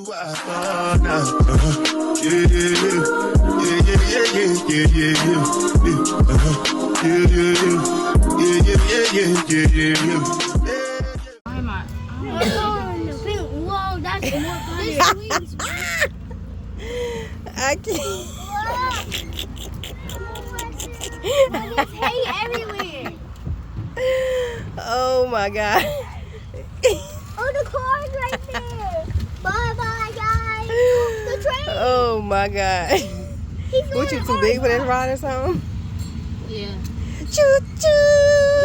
Whoa, that's more funny. I can't. There's hay everywhere. Oh my God. Oh, the car's right there. Bye-bye, guys. The train. Oh my God. What, you too big for this ride or something? Yeah. Choo choo.